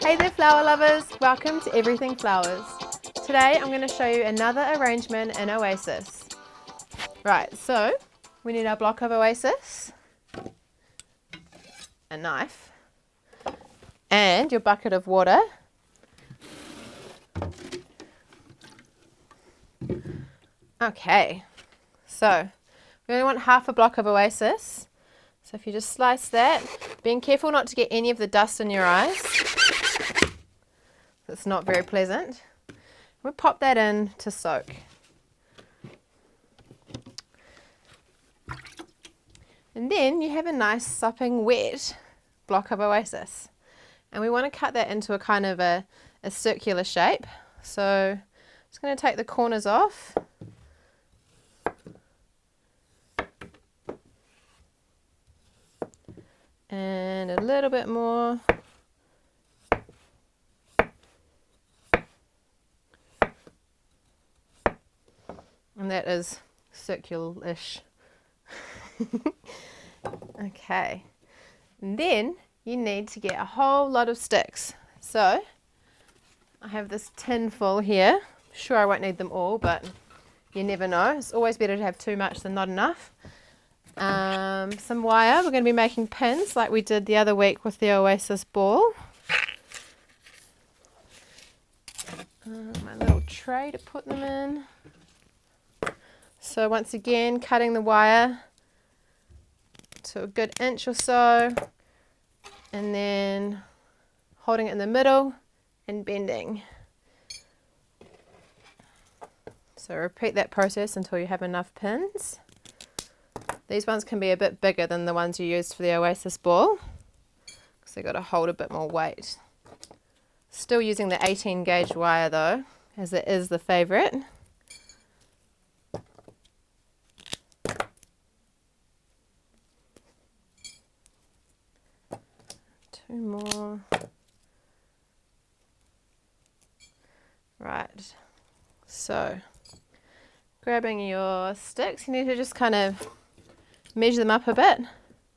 Hey there flower lovers, welcome to Everything Flowers. Today I'm going to show you another arrangement in Oasis. Right, so we need our block of Oasis, a knife, and your bucket of water. Okay, so we only want half a block of Oasis. So if you just slice that, being careful not to get any of the dust in your eyes. It's not very pleasant. We'll pop that in to soak. And then you have a nice sopping wet block of Oasis. And we want to cut that into a kind of a circular shape. So I'm just going to take the corners off. And a little bit more. And that is circular-ish. Okay. And then you need to get a whole lot of sticks. So I have this tin full here. Sure, I won't need them all, but you never know. It's always better to have too much than not enough. Some wire. We're going to be making pins like we did the other week with the Oasis ball. My little tray to put them in. So once again, cutting the wire to a good inch or so, and then holding it in the middle and bending. So repeat that process until you have enough pins. These ones can be a bit bigger than the ones you used for the Oasis ball, because they've got to hold a bit more weight. Still using the 18 gauge wire though, as it is the favourite. Two more. Right, so grabbing your sticks, you need to just kind of measure them up a bit.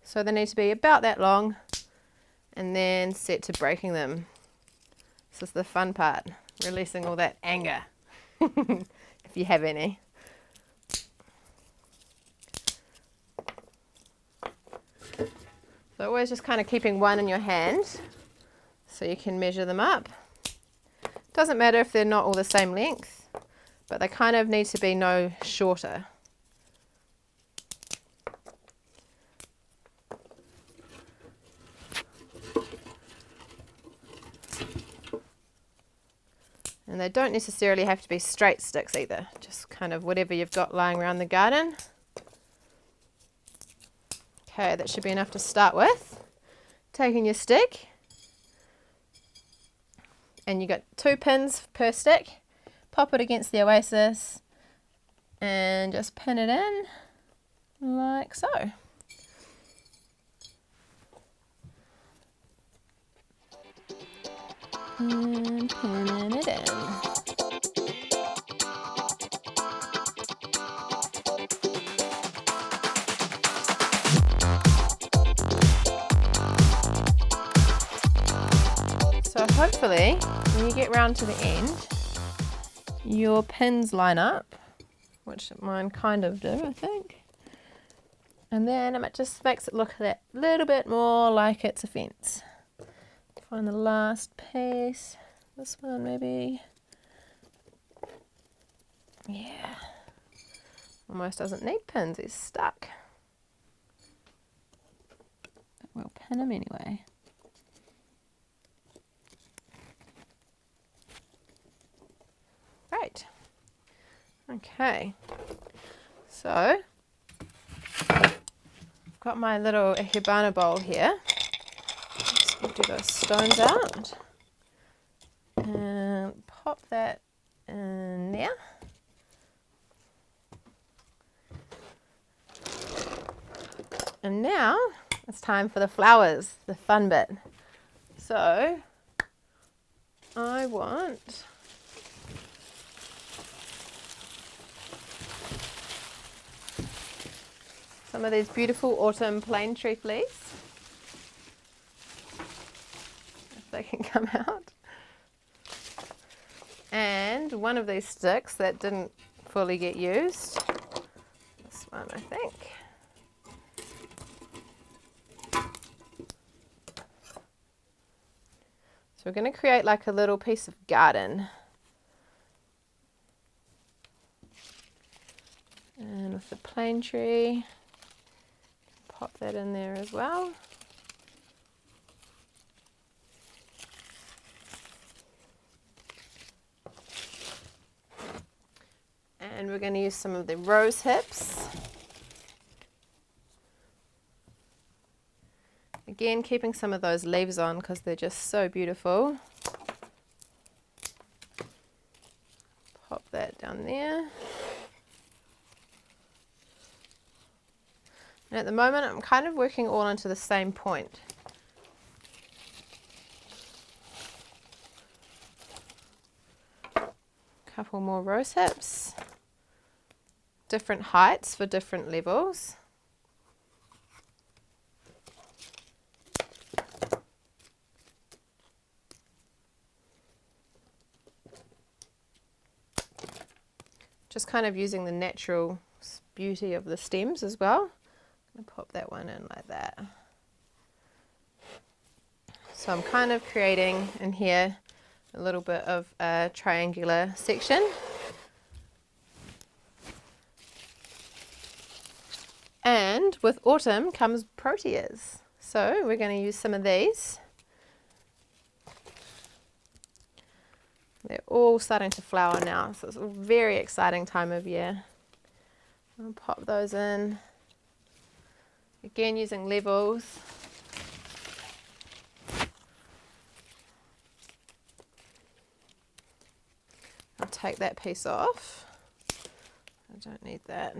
So they need to be about that long, and then set to breaking them. This is the fun part, releasing all that anger, if you have any. So always just kind of keeping one in your hand so you can measure them up. Doesn't matter if they're not all the same length, but they kind of need to be no shorter. And they don't necessarily have to be straight sticks either, just kind of whatever you've got lying around the garden. Okay, that should be enough to start with. Taking your stick, and you got 2 pins per stick. Pop it against the Oasis and just pin it in like so. And pinning it in. So hopefully, when you get round to the end, your pins line up, which mine kind of do, I think. And then it just makes it look a little bit more like it's a fence. Find the last piece. This one maybe. Yeah. Almost doesn't need pins, he's stuck. But we'll pin him anyway. Great. Okay. So, I've got my little ikebana bowl here. Just empty those stones out. And pop that in there. And now it's time for the flowers, the fun bit. So I want some of these beautiful autumn plane tree leaves. they can come out. And one of these sticks that didn't fully get used, this one I think. So we're going to create like a little piece of garden. And with the plane tree, pop that in there as well. And we're going to use some of the rose hips. Again, keeping some of those leaves on because they're just so beautiful. Pop that down there. And at the moment, I'm kind of working all into the same point. Couple more rose hips. Different heights for different levels. Just kind of using the natural beauty of the stems as well. I'm going to pop that one in like that. So I'm kind of creating in here a little bit of a triangular section. And with autumn comes proteas. So we're going to use some of these. They're all starting to flower now, so it's a very exciting time of year. I'll pop those in. Again, using levels. I'll take that piece off. I don't need that.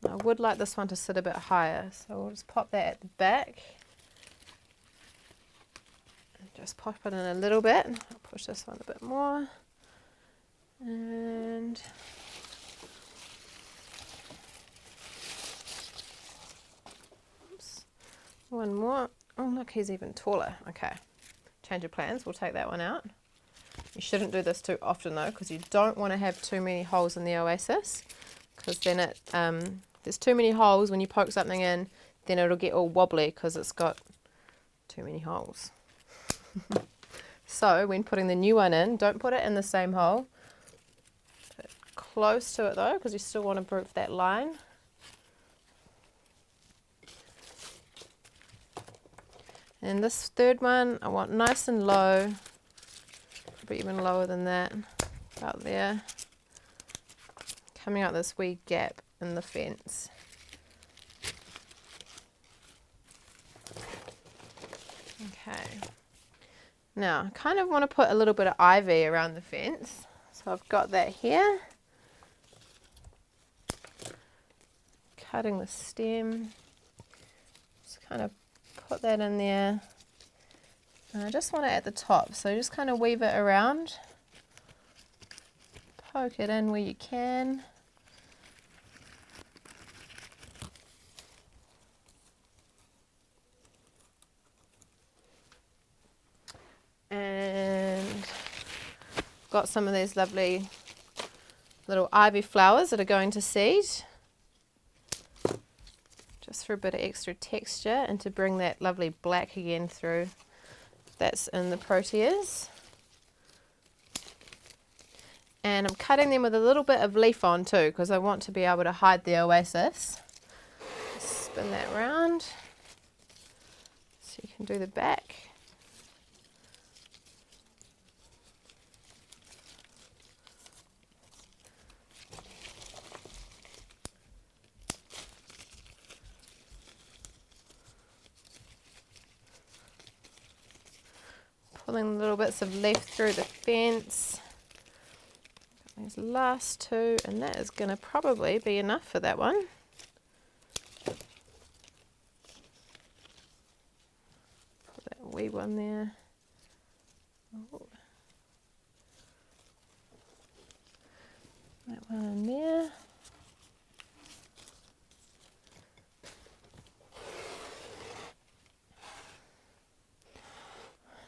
I would like this one to sit a bit higher, so we'll just pop that at the back. And just pop it in a little bit. I'll push this one a bit more. And oops, one more. Oh, look, he's even taller. Okay, change of plans. We'll take that one out. You shouldn't do this too often though, because you don't want to have too many holes in the Oasis, because then it there's too many holes when you poke something in, then it'll get all wobbly because it's got too many holes. So when putting the new one in, don't put it in the same hole. Put it close to it though, because you still want to break that line. And this third one I want nice and low, but even lower than that, about there, coming out this wee gap in the fence. Okay, now I kind of want to put a little bit of ivy around the fence, so I've got that here. Cutting the stem, just kind of put that in there. And I just want it at the top, so just kind of weave it around. Poke it in where you can. And got some of these lovely little ivy flowers that are going to seed. Just for a bit of extra texture and to bring that lovely black again through. That's in the proteas. And I'm cutting them with a little bit of leaf on too, because I want to be able to hide the Oasis. Spin that round so you can do the back. Pulling little bits of leaf through the fence. Got these last two, and that is going to probably be enough for that one. Put that wee one there. Oh. That one in there.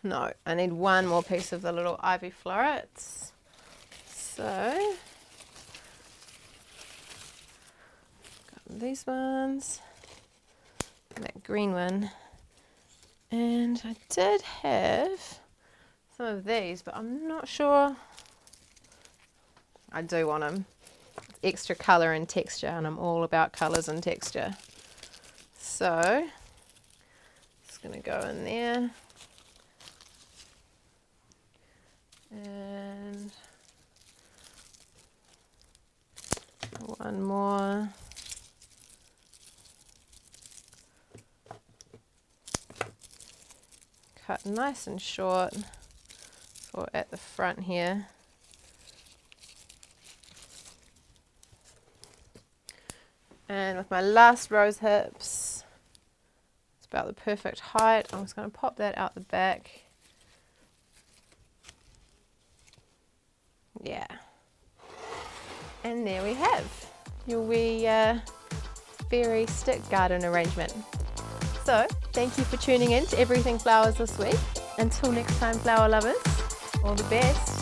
No, I need one more piece of the little ivy florets. So, got these ones, and that green one, and I did have some of these, but I'm not sure. I do want them. It's extra colour and texture, and I'm all about colours and texture. So, just going to go in there. And one more. Cut nice and short for at the front here. And with my last rose hips, it's about the perfect height. I'm just going to pop that out the back. Yeah. And there we have your wee fairy stick garden arrangement. So, thank you for tuning in to Everything Flowers this week. Until next time, flower lovers, all the best.